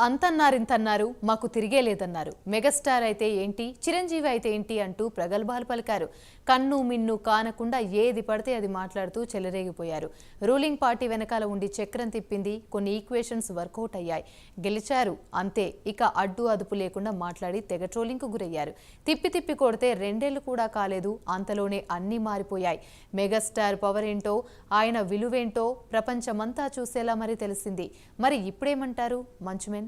అంతన్నారింతన్నారు మాకు తిరిగే లేదన్నారు. మెగాస్టార్ అయితే ఏంటి, చిరంజీవి అయితే ఏంటి అంటూ ప్రగల్భాలు పలికారు. కన్ను మిన్ను కానకుండా ఏది పడితే అది మాట్లాడుతూ చెలరేగిపోయారు. రూలింగ్ పార్టీ వెనకాల ఉండి చక్రం తిప్పింది, కొన్ని ఈక్వేషన్స్ వర్కౌట్ అయ్యాయి. గెలిచారు అంతే, ఇక అడ్డు అదుపు లేకుండా మాట్లాడి తెగ ట్రోలింగ్కు గురయ్యారు. తిప్పి తిప్పి కొడితే 2 ఏళ్లు కూడా కాలేదు, అంతలోనే అన్నీ మారిపోయాయి. మెగాస్టార్ పవర్ ఏంటో, ఆయన విలువేంటో ప్రపంచమంతా చూసేలా మరి తెలిసింది. మరి ఇప్పుడేమంటారు మంచుమెన్?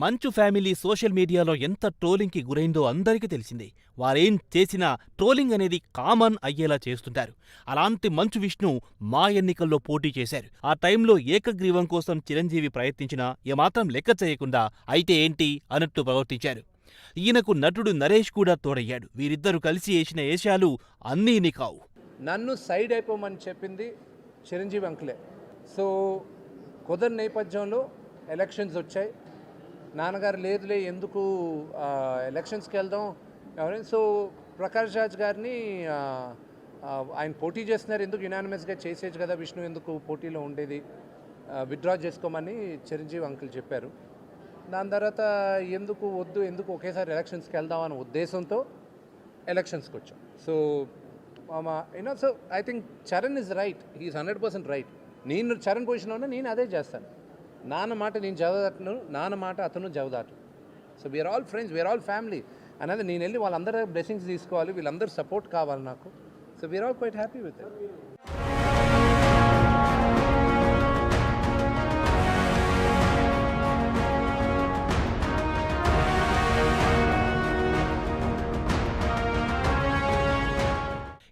మంచు ఫ్యామిలీ సోషల్ మీడియాలో ఎంత ట్రోలింగ్కి గురైందో అందరికీ తెలిసిందే. వారేం చేసినా ట్రోలింగ్ అనేది కామన్ అయ్యేలా చేస్తుంటారు. అలాంటి మంచు విష్ణు మా ఎన్నికల్లో పోటీ చేశారు. ఆ టైంలో ఏకగ్రీవం కోసం చిరంజీవి ప్రయత్నించినా ఏమాత్రం లెక్క చేయకుండా అయితే ఏంటి అన్నట్టు ప్రవర్తించారు. ఈయనకు నటుడు నరేష్ కూడా తోడయ్యాడు. వీరిద్దరూ కలిసి వేసిన ఏషాలు అన్నీ ఇన్ని కావు. నన్ను సైడ్ అయిపోమని చెప్పింది చిరంజీవి అంకులే. సో కుదర్ నేపథ్యంలో ఎలక్షన్స్ వచ్చాయి. నాన్నగారు లేదులే ఎందుకు ఎలక్షన్స్కి వెళ్దాం ఎవరైనా, సో ప్రకాష్ రాజ్ గారిని ఆయన పోటీ చేస్తున్నారు, ఎందుకు యునానిమస్గా చేసేది కదా విష్ణు, ఎందుకు పోటీలో ఉండేది, విత్డ్రా చేసుకోమని చిరంజీవి అంకుల్ చెప్పారు. దాని తర్వాత ఎందుకు వద్దు, ఎందుకు ఒకేసారి ఎలక్షన్స్కి వెళ్దాం అనే ఉద్దేశంతో ఎలక్షన్స్కి వచ్చాం. So so I think Charan is right, he's 100% right. నేను చరణ్ పొజిషన్లో ఉన్నా నేను అదే చేస్తాను. నాన్న మాట నేను జవదాటను, నాన్న మాట అతను జవదాటు. So we are all friends, we are all family అనేది. నేను వెళ్ళి వాళ్ళందరూ బ్లెస్సింగ్స్ తీసుకోవాలి, వీళ్ళందరూ సపోర్ట్ కావాలి నాకు. So we are all quite happy with it.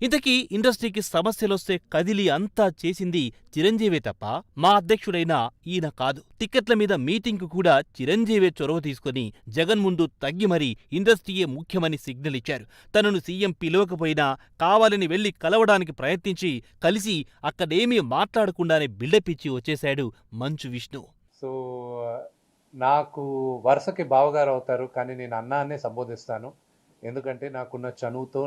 ఇంతకీ ఇండస్ట్రీకి సమస్యలొస్తే కదిలి అంతా చేసింది చిరంజీవే తప్ప మా అధ్యక్షుడైన ఈయన కాదు. టిక్కెట్ల మీద మీటింగ్కు కూడా చిరంజీవే చొరవ తీసుకుని జగన్ ముందు తగ్గి మరీ ఇండస్ట్రీయే ముఖ్యమని సిగ్నల్ ఇచ్చారు. తనను సీఎం పిలవకపోయినా కావాలని వెళ్లి కలవడానికి ప్రయత్నించి కలిసి అక్కడేమీ మాట్లాడకుండానే బిల్డప్ ఇచ్చి వచ్చేశాడు మంచు విష్ణు. సో నాకు వరుసకి బావగారు అవుతారు, కానీ నేను అన్నా అనే సంబోధిస్తాను. ఎందుకంటే నాకున్న చనువుతో,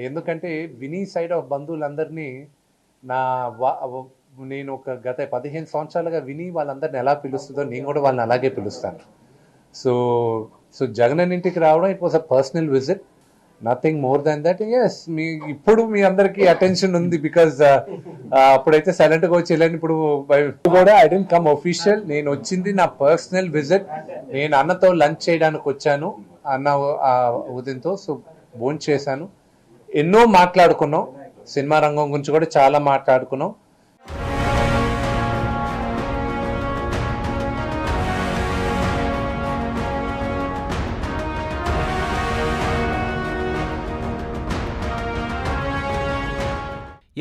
ఎందుకంటే వినీ సైడ్ ఆఫ్ బంధువులందరినీ నేను ఒక గత 15 సంవత్సరాలుగా విని వాళ్ళందరిని ఎలా పిలుస్తుందో నేను కూడా వాళ్ళని అలాగే పిలుస్తాను. సో జగన్ ఇంటికి రావడం it was a personal visit, nothing more than that. Yes, ఇప్పుడు మీ అందరికీ అటెన్షన్ ఉంది బికాజ్ అప్పుడైతే సైలెంట్గా వచ్చి వెళ్ళాను. ఇప్పుడు కూడా ఐ డోంట్ కమ్ ఒఫీషియల్, నేను వచ్చింది నా పర్సనల్ విజిట్. నేను అన్నతో లంచ్ చేయడానికి వచ్చాను, అన్న ఉదయంతో. సో భోంచేసాను చేశాను, ఎన్నో మాట్లాడుకున్నాం, సినిమా రంగం గురించి కూడా చాలా మాట్లాడుకున్నాం.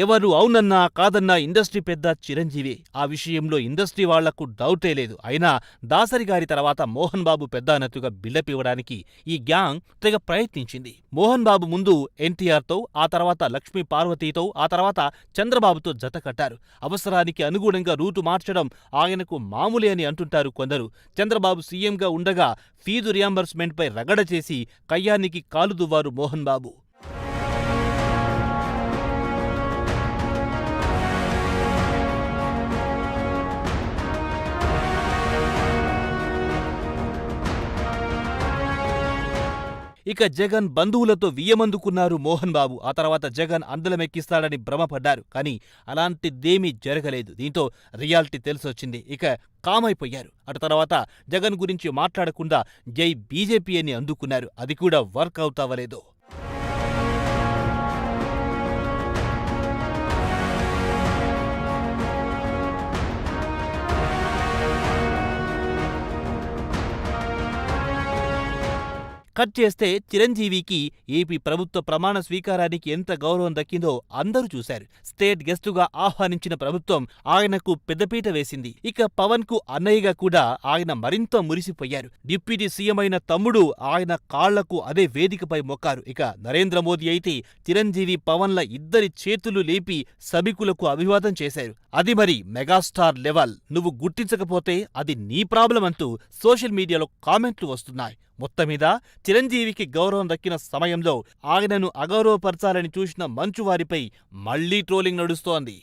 ఎవరు అవునన్నా కాదన్నా ఇండస్ట్రీ పెద్ద చిరంజీవి. ఆ విషయంలో ఇండస్ట్రీ వాళ్లకు డౌటే లేదు. అయినా దాసరి గారి తర్వాత మోహన్ బాబు పెద్ద అన్నట్టుగా బిల్డప్ ఇవ్వడానికి ఈ గ్యాంగ్ తెగ ప్రయత్నించింది. మోహన్ బాబు ముందు ఎన్టీఆర్తో, ఆ తర్వాత లక్ష్మీ పార్వతీతో, ఆ తర్వాత చంద్రబాబుతో జత కట్టారు. అవసరానికి అనుగుణంగా రూటు మార్చడం ఆయనకు మామూలే అని అంటుంటారు కొందరు. చంద్రబాబు సీఎంగా ఉండగా ఫీజు రియంబర్స్మెంట్పై రగడ చేసి కయ్యానికి కాలు దువ్వారు మోహన్ బాబు. ఇక జగన్ బంధువులతో వియ్యమందుకున్నారు మోహన్ బాబు. ఆ తర్వాత జగన్ అందలమెక్కిస్తాడని భ్రమపడ్డారు. కానీ అలాంటిదేమీ జరగలేదు. దీంతో రియాలిటీ తెలిసొచ్చింది. ఇక కామైపోయారు. అటు తర్వాత జగన్ గురించి మాట్లాడకుండా జై బీజేపీ అని అందుకున్నారు. అది కూడా వర్క్ అవుతావలేదో. కట్ చేస్తే చిరంజీవికి ఏపీ ప్రభుత్వ ప్రమాణ స్వీకారానికి ఎంత గౌరవం దక్కిందో అందరూ చూశారు. స్టేట్ గెస్టుగా ఆహ్వానించిన ప్రభుత్వం ఆయనకు పెద్దపీట వేసింది. ఇక పవన్ కు అన్నయ్యగా కూడా ఆయన మరింత మురిసిపోయారు. డిప్యూటీ సీఎం అయిన తమ్ముడు ఆయన కాళ్లకు అదే వేదికపై మొక్కారు. ఇక నరేంద్ర మోదీ అయితే చిరంజీవి పవన్ల ఇద్దరి చేతులు లేపి సభికులకు అభివాదం చేశారు. అది మరి మెగాస్టార్ లెవెల్. నువ్వు గుర్తించకపోతే అది నీ ప్రాబ్లం అంటూ సోషల్ మీడియాలో కామెంట్లు వస్తున్నాయి. మొత్తం మీద చిరంజీవికి గౌరవం దక్కిన సమయంలో ఆయనను అగౌరవపరచాలని చూసిన మంచువారిపై మళ్లీ ట్రోలింగ్ నడుస్తోంది.